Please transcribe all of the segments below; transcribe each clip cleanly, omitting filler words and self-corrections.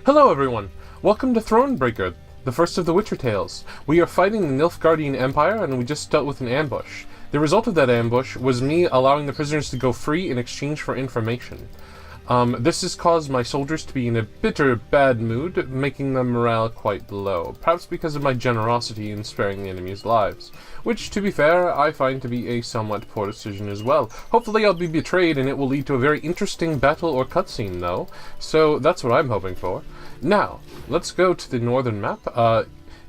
Hello everyone! Welcome to Thronebreaker, the first of the Witcher tales. We are fighting the Nilfgaardian Empire and we just dealt with an ambush. The result of that ambush was me allowing the prisoners to go free in exchange for information. This has caused my soldiers to be in a bitter, bad mood, making their morale quite low, perhaps because of my generosity in sparing the enemy's lives. Which, to be fair, I find to be a somewhat poor decision as well. Hopefully I'll be betrayed and it will lead to a very interesting battle or cutscene, though, so that's what I'm hoping for. Now, let's go to the northern map.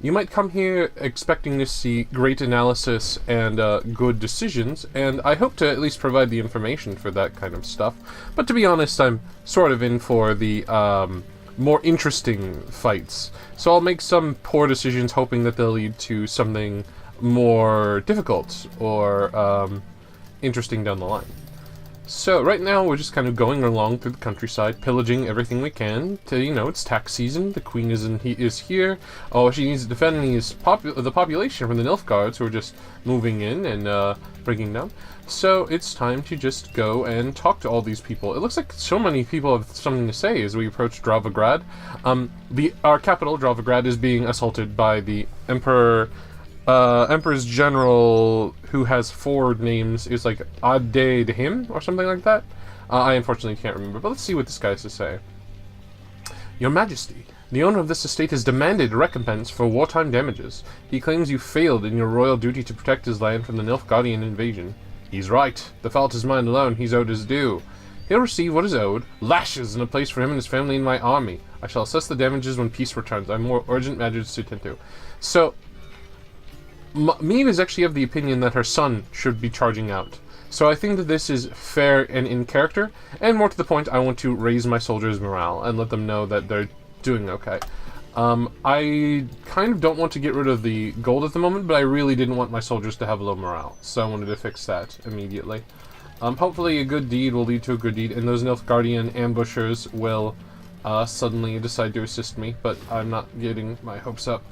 You might come here expecting to see great analysis and good decisions, and I hope to at least provide the information for that kind of stuff. But to be honest, I'm sort of in for the more interesting fights. So I'll make some poor decisions hoping that they'll lead to something more difficult or interesting down the line. So, right now we're just kind of going along through the countryside, pillaging everything we can. It's tax season, the queen is here. Oh, she needs to defend the population from the Nilfgaards who are just moving in and bringing down. So, it's time to just go and talk to all these people. It looks like so many people have something to say as we approach Dravograd. Our capital, Dravograd, is being assaulted by the Emperor's General, who has 4 names, is like Ade to him, or something like that. I unfortunately can't remember, but let's see what this guy has to say. Your Majesty, the owner of this estate has demanded recompense for wartime damages. He claims you failed in your royal duty to protect his land from the Nilfgaardian invasion. He's right. The fault is mine alone. He's owed his due. He'll receive what is owed, lashes, and a place for him and his family in my army. I shall assess the damages when peace returns. I have more urgent matters to attend to. So, Meve is actually of the opinion that her son should be charging out. So I think that this is fair and in character, and more to the point, I want to raise my soldiers' morale and let them know that they're doing okay. I kind of don't want to get rid of the gold at the moment, but I really didn't want my soldiers to have low morale, so I wanted to fix that immediately. Hopefully a good deed will lead to a good deed, and those Nilfgaardian ambushers will suddenly decide to assist me, but I'm not getting my hopes up.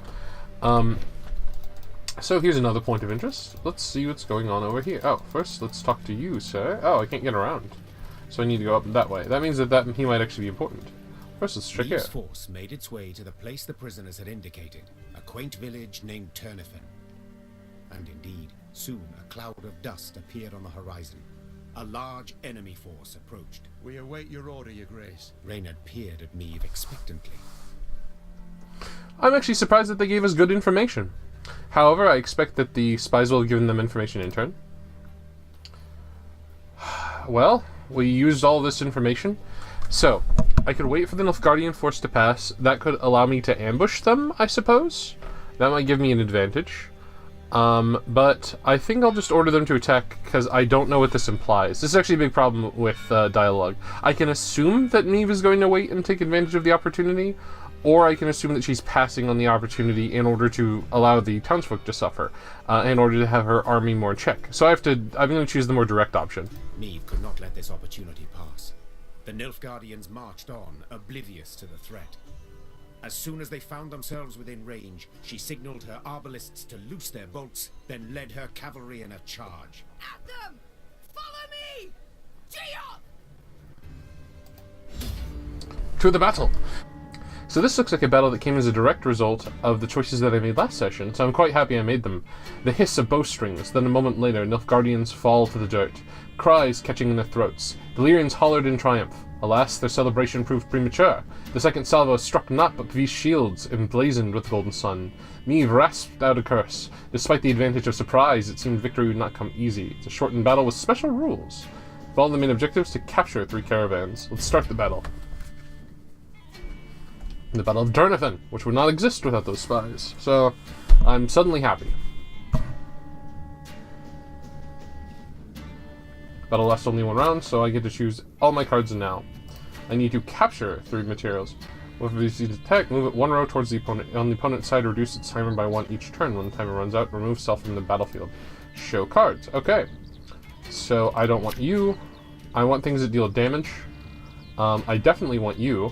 So here's another point of interest. Let's see what's going on over here. Oh, first let's talk to you, sir. Oh, I can't get around. So I need to go up that way. That means that he might actually be important. First, let's check here. Meve's force made its way to the place the prisoners had indicated, a quaint village named Thronebreaker. And indeed, soon a cloud of dust appeared on the horizon. A large enemy force approached. We await your order, Your Grace. Reynard peered at Meve expectantly. I'm actually surprised that they gave us good information. However, I expect that the spies will have given them information in turn. Well, we used all this information. So, I could wait for the Nilfgaardian force to pass. That could allow me to ambush them, I suppose. That might give me an advantage. But I think I'll just order them to attack, because I don't know what this implies. This is actually a big problem with dialogue. I can assume that Meve is going to wait and take advantage of the opportunity, or I can assume that she's passing on the opportunity in order to allow the townsfolk to suffer, in order to have her army more in check. So I'm going to choose the more direct option. Meve could not let this opportunity pass. The Nilfgaardians marched on, oblivious to the threat. As soon as they found themselves within range, she signaled her arbalists to loose their bolts, then led her cavalry in a charge. At them! Follow me! Geoff! To the battle! So this looks like a battle that came as a direct result of the choices that I made last session, so I'm quite happy I made them. The hiss of bowstrings, then a moment later, Nilfgaardians fall to the dirt, cries catching in their throats. The lyrians hollered in triumph. Alas, their celebration proved premature. The second salvo struck not but V's shields, emblazoned with the golden sun. Meve rasped out a curse. Despite the advantage of surprise, it seemed victory would not come easy. It's a shortened battle with special rules. Follow the main objectives to capture 3 caravans. Let's start the battle. The Battle of Thronebreaker, which would not exist without those spies. So, I'm suddenly happy. Battle lasts only 1 round, so I get to choose all my cards now. I need to capture 3 materials. With these attack, move it 1 row towards the opponent. On the opponent's side, reduce its timer by 1 each turn. When the timer runs out, remove self from the battlefield. Show cards. Okay. So, I don't want you. I want things that deal damage. I definitely want you.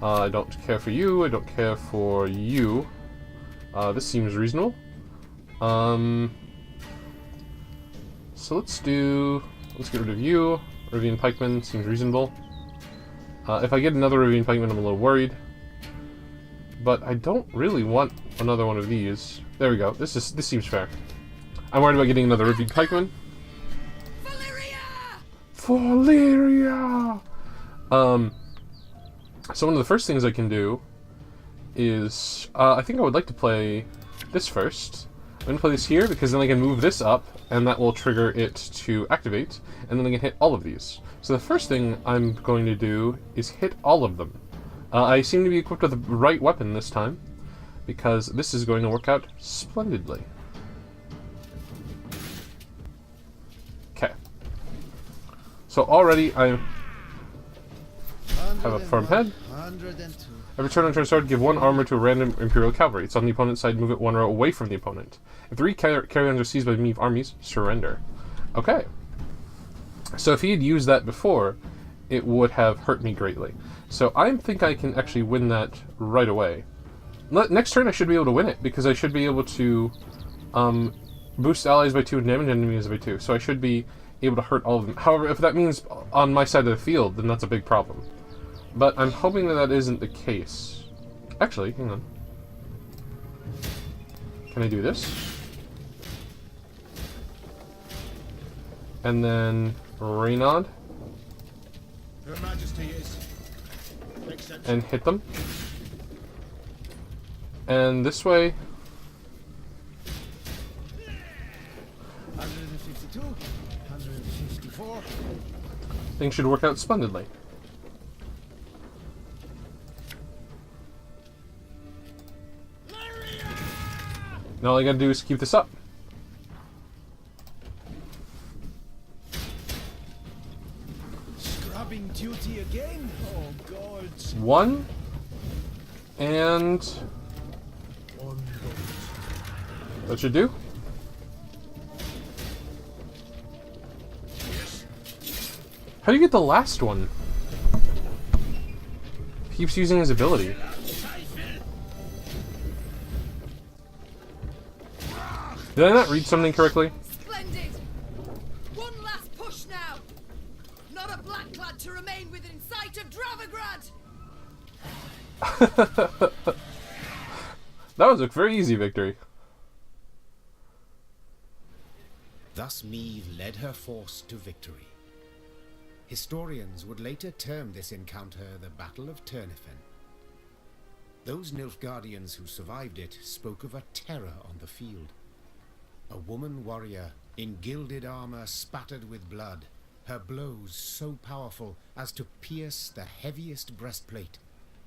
I don't care for you, I don't care for you. This seems reasonable. So let's get rid of you. Rivian Pikeman seems reasonable. If I get another Ravine Pikeman, I'm a little worried. But I don't really want another one of these. There we go. This seems fair. I'm worried about getting another Ravine Pikeman. Valyria! So one of the first things I can do is... I think I would like to play this first. I'm going to play this here, because then I can move this up, and that will trigger it to activate, and then I can hit all of these. So the first thing I'm going to do is hit all of them. I seem to be equipped with the right weapon this time, because this is going to work out splendidly. Okay. So already I have a firm head. 102. Every turn on turn start, give one armor to a random Imperial Cavalry. It's on the opponent's side, move it one row away from the opponent. If 3 carry-ons are seized by Meve armies, surrender. Okay. So if he had used that before, it would have hurt me greatly. So I think I can actually win that right away. Next turn I should be able to win it, because I should be able to boost allies by 2 and damage enemies by 2. So I should be able to hurt all of them. However, if that means on my side of the field, then that's a big problem. But I'm hoping that that isn't the case. Actually, hang on. Can I do this? And then Reynard. Your Majesty is. And hit them. And this way. 152, 154. Things should work out splendidly. Now all I gotta do is keep this up. Scrubbing duty again? Oh, God. 1 and that should do. How do you get the last one? He keeps using his ability. Did I not read something correctly? Splendid! One last push now! Not a black-clad to remain within sight of Dravigrad! That was a very easy victory. Thus Meve led her force to victory. Historians would later term this encounter the Battle of Turnifen. Those Nilfgaardians who survived it spoke of a terror on the field. A woman warrior in gilded armor spattered with blood, her blows so powerful as to pierce the heaviest breastplate,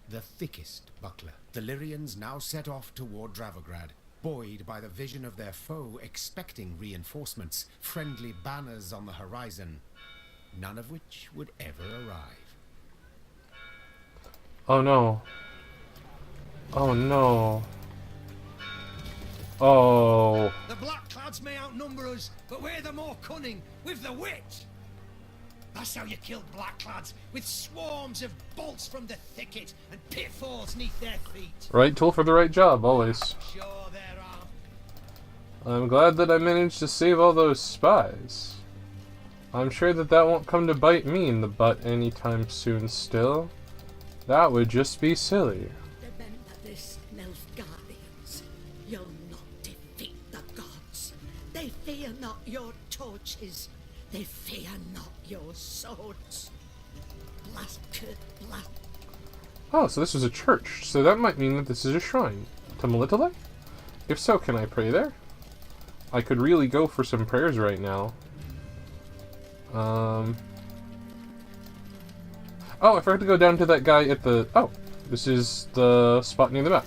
the thickest buckler. The Lyrians now set off toward Dravigrad, buoyed by the vision of their foe expecting reinforcements, friendly banners on the horizon, none of which would ever arrive. Oh no. Oh no. Oh. The Blackclads may outnumber us, but we're the more cunning, with the wit. That's how you killed Blackclads, with swarms of bolts from the thicket and pitfalls neath their feet. Right tool for the right job, always. Sure there are. I'm glad that I managed to save all those spies. I'm sure that that won't come to bite me in the butt anytime soon still. That would just be silly. Remember this, Nilfgaardians. You'll not defeat the gods. They fear not your torches. They fear not your swords. Blast. Oh, so this is a church. So that might mean that this is a shrine to Melitele? If so, can I pray there? I could really go for some prayers right now. Oh, I forgot to go down to that guy at the... Oh, this is the spot near the map.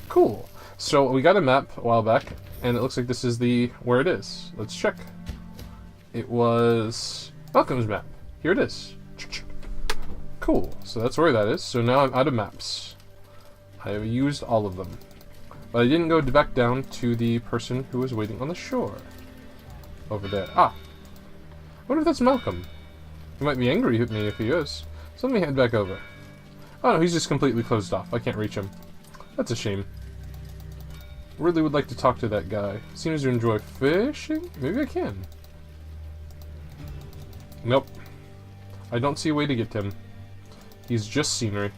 Cool. So we got a map a while back, and it looks like this is where it is. Let's check. It was Malcolm's map. Here it is. Cool. So that's where that is. So now I'm out of maps. I have used all of them. But I didn't go back down to the person who was waiting on the shore. Over there. Ah. I wonder if that's Malcolm. He might be angry at me if he is. So let me head back over. Oh no, he's just completely closed off. I can't reach him. That's a shame. Really would like to talk to that guy. Seems to enjoy fishing? Maybe I can. Nope. I don't see a way to get to him. He's just scenery.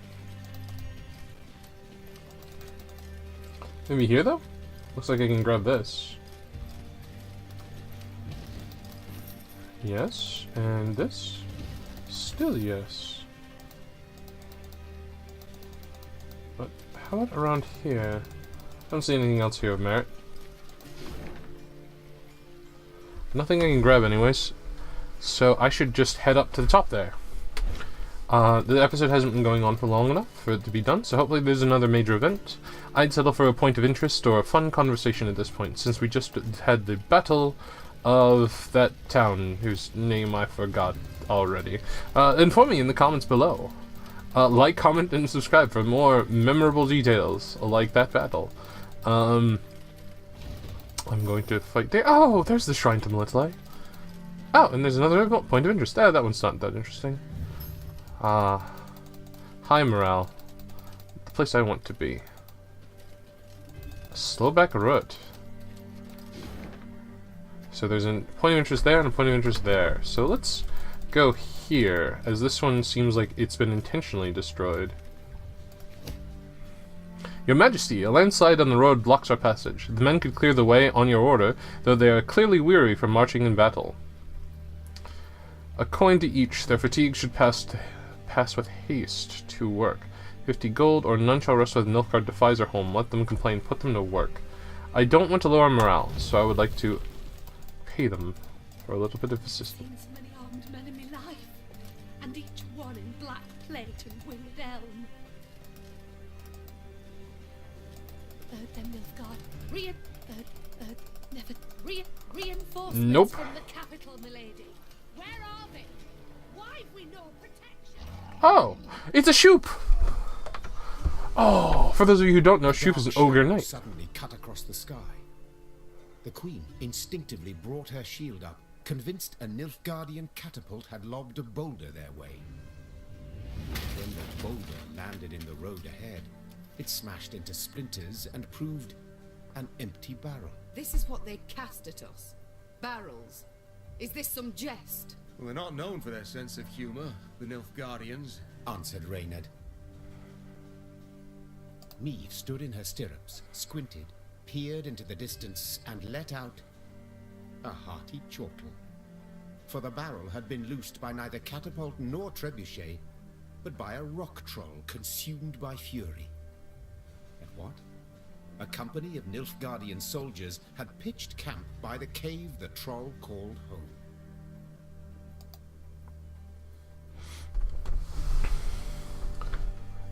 Maybe here, though? Looks like I can grab this. Yes, and this? Still yes. But how about around here? I don't see anything else here of merit. Nothing I can grab anyways. So I should just head up to the top there. The episode hasn't been going on for long enough for it to be done, so hopefully there's another major event. I'd settle for a point of interest or a fun conversation at this point, since we just had the battle of that town, whose name I forgot already. Inform me in the comments below. Like, comment, and subscribe for more memorable details like that battle. I'm going to fight there. Oh, there's the Shrine to Melitlai. Oh, and there's another point of interest. Ah, that one's not that interesting. High morale. The place I want to be. Slowback route. So there's a point of interest there and a point of interest there. So let's go here, as this one seems like it's been intentionally destroyed. Your Majesty, a landslide on the road blocks our passage. The men could clear the way on your order, though they are clearly weary from marching in battle. A coin to each, their fatigue should pass with haste to work. 50 gold, or none shall rest with Nilfgaard defies our home. Let them complain, put them to work. I don't want to lower morale, so I would like to pay them for a little bit of assistance. Seen so many armed men in my life, and each one in black plate and winged elm. Them Nilfgaard. Reinforcements Nope. from the capital, milady. Where are they? Why have we no protection? Oh, it's a SHUPE! Oh, for those of you who don't know, SHUPE is an ogre knight. Suddenly cut across the sky. The queen instinctively brought her shield up, convinced a Nilfgaardian catapult had lobbed a boulder their way. When the boulder landed in the road ahead, it smashed into splinters and proved an empty barrel. This is what they cast at us. Barrels. Is this some jest? Well, they're not known for their sense of humor, the Nilfgaardians, Answered Reynard. Meve stood in her stirrups, squinted, peered into the distance, and let out a hearty chortle. For the barrel had been loosed by neither catapult nor trebuchet, but by a rock troll consumed by fury. And what? A company of Nilfgaardian soldiers had pitched camp by the cave the troll called home.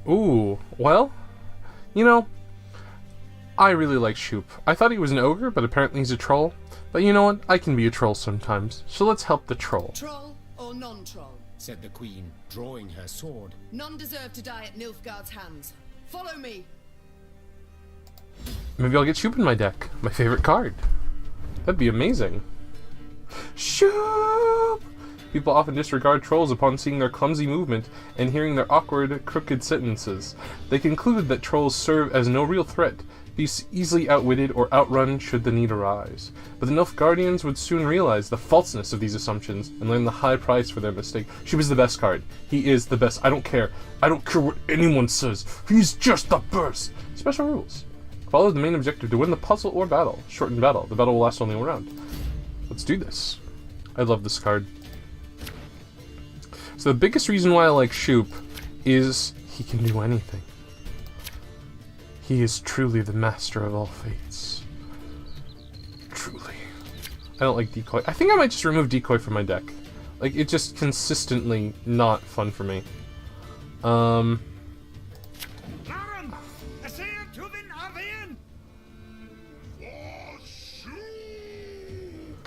Ooh, well, you know, I really like SHUPE. I thought he was an ogre, but apparently he's a troll. But you know what? I can be a troll sometimes, so let's help the troll. Troll or non-troll? Said the queen, drawing her sword. None deserve to die at Nilfgaard's hands. Follow me. Maybe I'll get SHUPE in my deck. My favorite card. That'd be amazing. SHUPE! People often disregard trolls upon seeing their clumsy movement and hearing their awkward, crooked sentences. They conclude that trolls serve as no real threat, be easily outwitted or outrun should the need arise. But the Nilfgaardians would soon realize the falseness of these assumptions and learn the high price for their mistake. SHUPE is the best card. He is the best. I don't care. I don't care what anyone says. He's just the best. Special rules. Follow the main objective to win the puzzle or battle. Shorten battle. The battle will last only one round. Let's do this. I love this card. So the biggest reason why I like SHUPE is he can do anything. He is truly the master of all fates. Truly. I don't like decoy. I think I might just remove decoy from my deck. Like, it's just consistently not fun for me.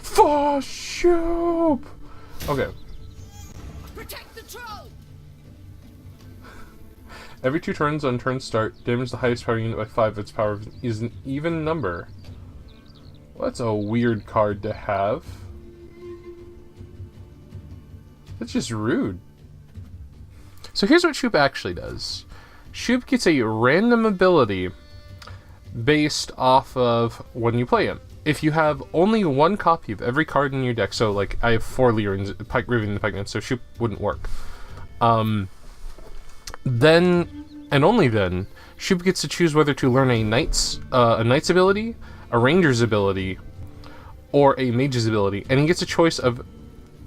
For SHUPE! Okay. Protect the troll! Every 2 turns on turn start, damage the highest power unit by 5 if its power is an even number. Well, that's a weird card to have. That's just rude. So here's what SHUPE actually does. SHUPE gets a random ability based off of when you play him. If you have only 1 copy of every card in your deck, so like I have 4 Lyrians, Pike Riven, and Pike Man, so SHUPE wouldn't work. then, and only then, SHUPE gets to choose whether to learn a knight's ability, a ranger's ability, or a mage's ability, and he gets a choice of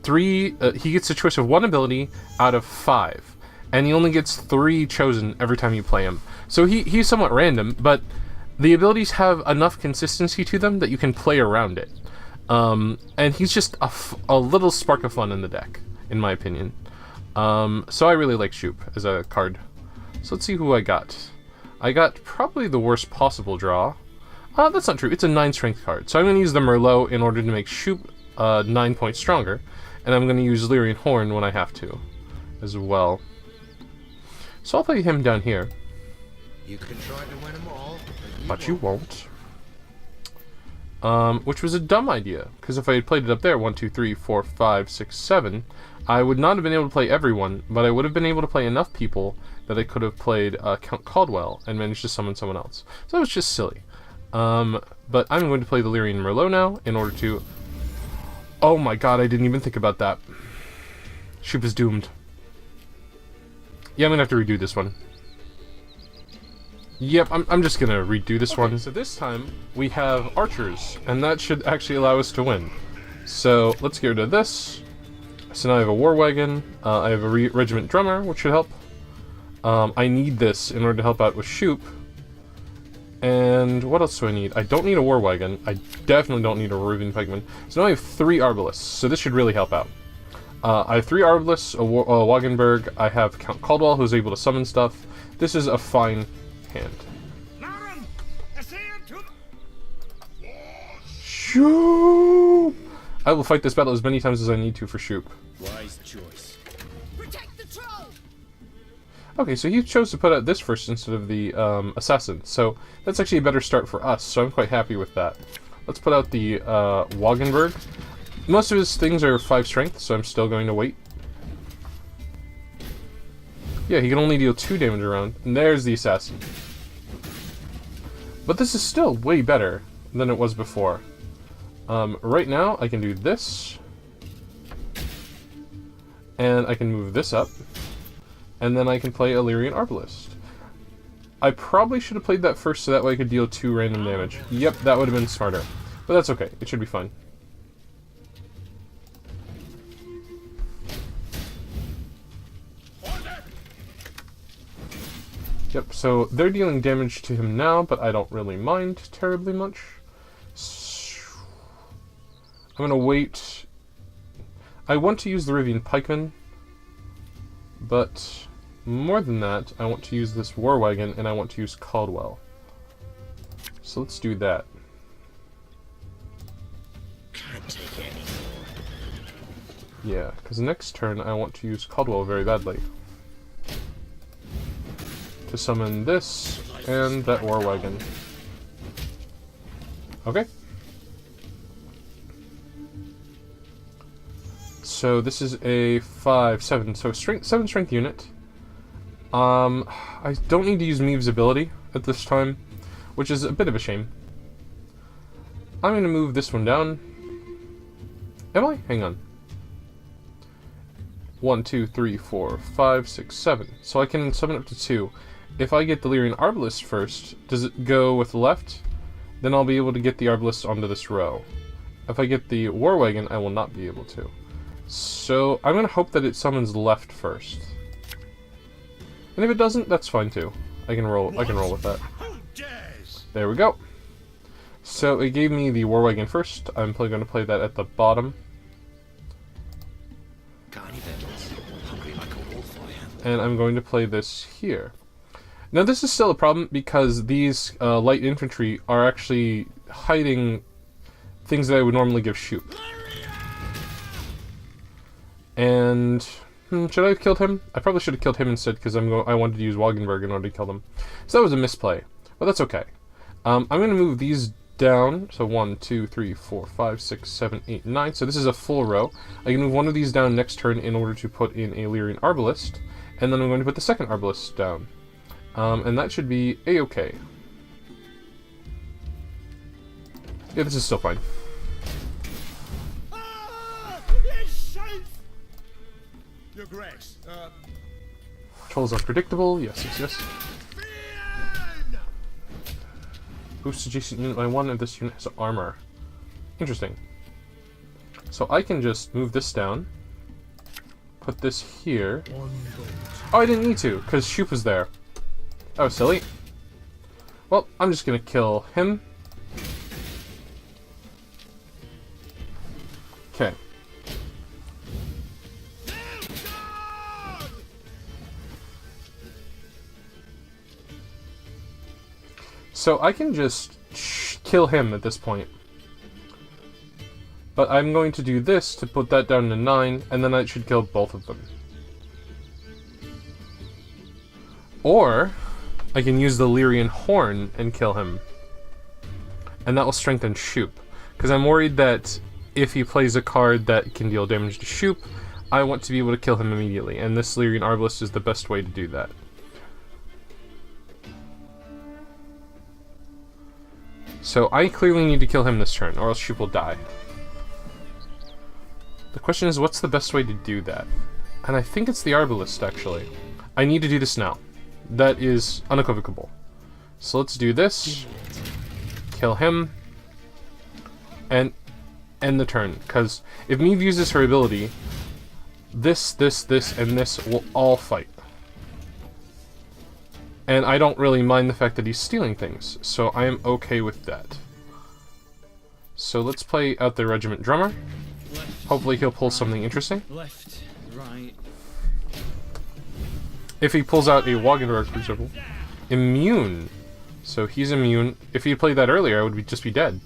he gets a choice of 1 ability out of 5, and he only gets 3 chosen every time you play him. So he's somewhat random, but the abilities have enough consistency to them that you can play around it. And he's just a little spark of fun in the deck, in my opinion. So I really like SHUPE as a card. So let's see who I got. I got probably the worst possible draw. That's not true. It's a 9 strength card. So I'm going to use the Merlot in order to make SHUPE 9 points stronger. And I'm going to use Lyrian Horn when I have to, as well. So I'll play him down here. You can try to win them all, But you won't. Which was a dumb idea, because if I had played it up there, 1, 2, 3, 4, 5, 6, 7, I would not have been able to play everyone, but I would have been able to play enough people that I could have played Count Caldwell and managed to summon someone else. So that was just silly. But I'm going to play the Lyrian Merlot now in order to... Oh my god, I didn't even think about that. SHUPE is doomed. Yeah, I'm going to have to redo this one. Yep, I'm just going to redo this one. So this time, we have archers, and that should actually allow us to win. So, let's get rid of this. So now I have a war wagon, I have a regiment drummer, which should help. I need this in order to help out with SHUPE. And what else do I need? I don't need a war wagon. I definitely don't need a roving pikeman. So now I have 3 arbalists, so this should really help out. I have 3 arbalists, a Wagenberg, I have Count Caldwell, who's able to summon stuff. This is a fine hand. SHUPE! I will fight this battle as many times as I need to for SHUPE. Wise choice. Protect the troll! Okay, so he chose to put out this first instead of the assassin, so that's actually a better start for us, so I'm quite happy with that. Let's put out the Wagenberg. Most of his things are 5 strength, so I'm still going to wait. Yeah, he can only deal 2 damage around, and there's the assassin. But this is still way better than it was before. Right now, I can do this, and I can move this up, and then I can play a Lyrian Arbalist. I probably should have played that first so that way I could deal 2 random damage. Yep, that would have been smarter. But that's okay, it should be fine. Yep, so they're dealing damage to him now, but I don't really mind terribly much. I'm gonna wait. I want to use the Rivian Pikeman, but more than that, I want to use this War Wagon, and I want to use Caldwell. So let's do that. Can't take any more. Yeah, because next turn I want to use Caldwell very badly. To summon this, and that War Wagon. Okay. So this is a 5/7, so 7 strength unit. I don't need to use Meve's ability at this time, which is a bit of a shame. I'm going to move this one down. Am I? Hang on. 1, 2, 3, 4, 5, 6, 7. So I can summon up to 2. If I get the Lyrian Arbalist first, does it go with left? Then I'll be able to get the Arbalist onto this row. If I get the War Wagon, I will not be able to. So I'm going to hope that it summons left first. And if it doesn't, that's fine too. I can roll with that. There we go. So it gave me the War Wagon first. I'm probably going to play that at the bottom. And I'm going to play this here. Now this is still a problem because these light infantry are actually hiding things that I would normally give SHUPE. And should I have killed him? I probably should have killed him instead because I wanted to use Wagenberg in order to kill them. So that was a misplay, but that's okay. I'm going to move these down. So 1, 2, 3, 4, 5, 6, 7, 8, 9. So this is a full row. I can move one of these down next turn in order to put in a Lyrian Arbalist, and then I'm going to put the second Arbalist down. And that should be a-okay. Yeah, this is still fine. Your Grace, Control is unpredictable. Yes, yes, yes. Boost adjacent unit by 1 if this unit has armor. Interesting. So I can just move this down. Put this here. Oh, I didn't need to, because SHUPE was there. That was silly. Well, I'm just gonna kill him. Okay. So I can just kill him at this point. But I'm going to do this to put that down to 9, and then I should kill both of them. Or I can use the Lyrian horn and kill him. And that will strengthen SHUPE. Because I'm worried that if he plays a card that can deal damage to SHUPE, I want to be able to kill him immediately. And this Lyrian Arbalist is the best way to do that. So I clearly need to kill him this turn, or else SHUPE will die. The question is, what's the best way to do that? And I think it's the Arbalist, actually. I need to do this now. That is unequivocal. So let's do this. Kill him. And end the turn. Because if Meve uses her ability, this, and this will all fight. And I don't really mind the fact that he's stealing things, so I am okay with that. So let's play out the Regiment Drummer. Hopefully he'll pull something interesting. Left, right. If he pulls out a Wagenberg, for example. Immune. So he's immune. If he played that earlier, I would just be dead.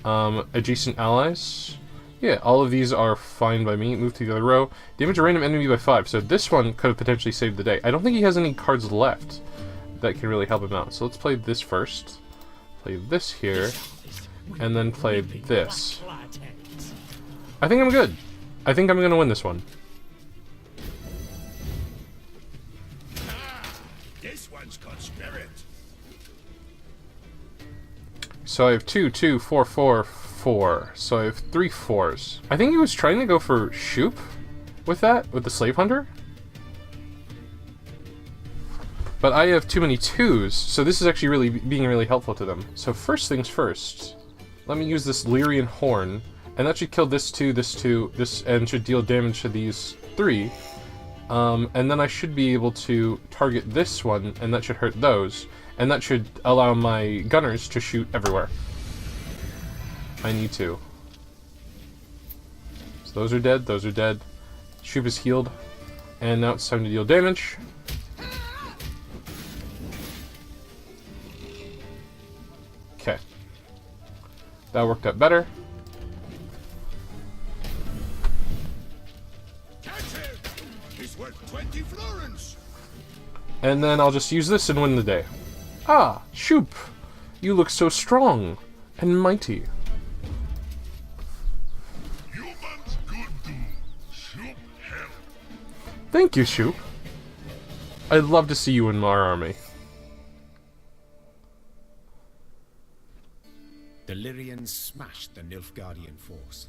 Adjacent allies. Yeah, all of these are fine by me. Move to the other row. Damage a random enemy by 5. So this one could have potentially saved the day. I don't think he has any cards left that can really help him out. So let's play this first. Play this here. And then play this. I think I'm good. I think I'm going to win this one. This one's got spirit. So I have 2, 2, 4, 4, 4. So I have 3 4s. I think he was trying to go for SHUPE with that, with the Slave Hunter. But I have too many 2s, so this is actually being really helpful to them. So first things first, let me use this Lyrian horn, and that should kill this 2, this, and should deal damage to these 3. And then I should be able to target this one, and that should hurt those. And that should allow my gunners to shoot everywhere. I need to. So those are dead, those are dead. SHUPE is healed. And now it's time to deal damage. Okay. That worked out better. He's worth 20 florins. And then I'll just use this and win the day. Ah, SHUPE! You look so strong and mighty. Humans good do. SHUPE help. Thank you, SHUPE. I'd love to see you in our army. The Lyrians smashed the Nilfgaardian force.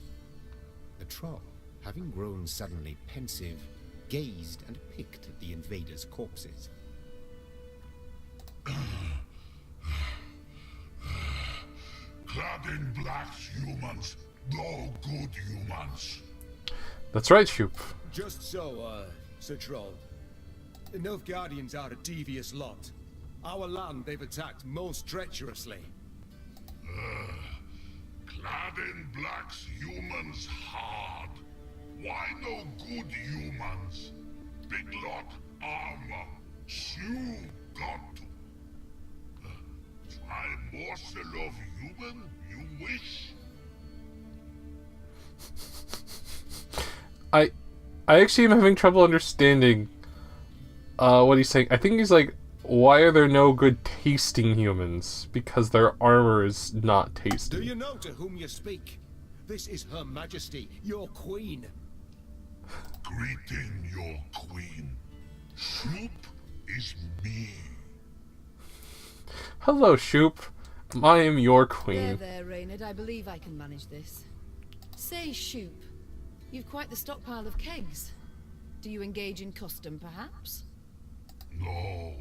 The troll, having grown suddenly pensive, gazed and picked at the invaders' corpses. Clad in blacks, humans. No good humans. That's right, SHUPE. Just so, Sir Troll. The Nilfgaardians are a devious lot. Our land they've attacked most treacherously. Clad in blacks, humans hard. Why no good humans? Big lot armor. Shoe got to. Try morsel of human, you wish? I actually am having trouble understanding what he's saying. I think he's like, why are there no good tasting humans? Because their armor is not tasty. Do you know to whom you speak? This is Her Majesty, your queen. Greeting your queen. SHUPE is me. Hello, SHUPE. I am your queen. There, Reynard. I believe I can manage this. Say, SHUPE, you've quite the stockpile of kegs. Do you engage in custom, perhaps? No,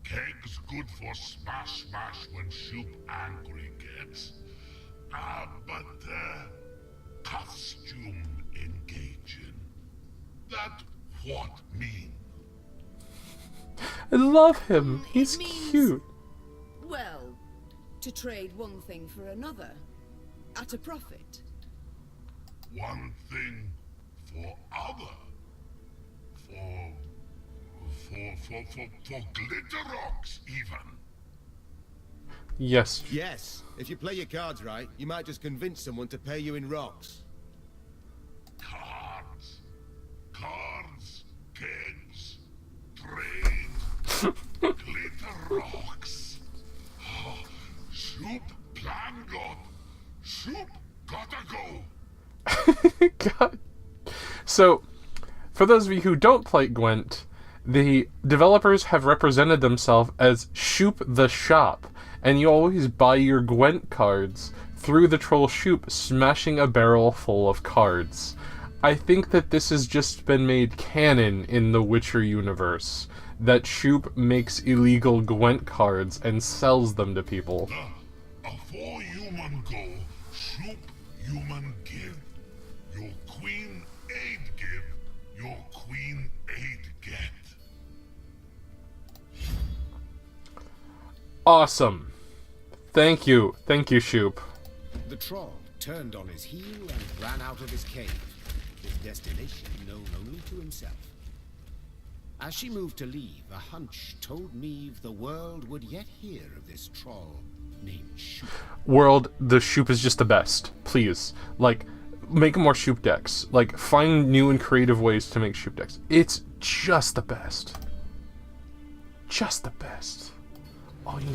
keg's good for smash when Shoop angry gets. But costume engaging. That what mean? I love him. He's It means- cute. Well, to trade one thing for another. At a profit. One thing for other. For glitter rocks, even. Yes. Yes, if you play your cards right, you might just convince someone to pay you in rocks. Cards, kegs, trade, glitter rocks. Oh, Shoop plan got. Shoop gotta go. God. So, for those of you who don't play Gwent, the developers have represented themselves as SHUPE the Shop, and you always buy your Gwent cards through the troll SHUPE, smashing a barrel full of cards. I think that this has just been made canon in the Witcher universe, that SHUPE makes illegal Gwent cards and sells them to people. Afore human go, Shoop human give. Your queen aid give, your queen aid get. Awesome. Thank you, SHUPE. The troll turned on his heel and ran out of his cave, his destination known only to himself. As she moved to leave, a hunch told Meve the world would yet hear of this troll named SHUPE. World, the SHUPE is just the best. Please. Like, make more SHUPE decks. Like, find new and creative ways to make SHUPE decks. It's just the best. Just the best. All you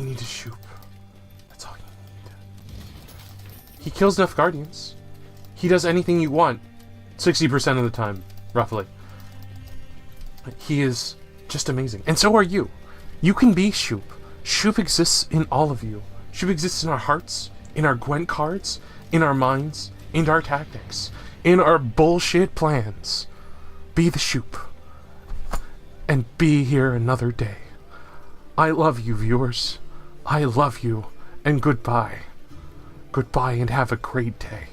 need is SHUPE. That's all you need. He kills Nilgaardians. He does anything you want. 60% of the time, roughly. He is just amazing. And so are you. You can be SHUPE. SHUPE exists in all of you. SHUPE exists in our hearts, in our Gwent cards, in our minds, in our tactics, in our bullshit plans. Be the SHUPE. And be here another day. I love you, viewers. I love you. And goodbye. Goodbye and have a great day.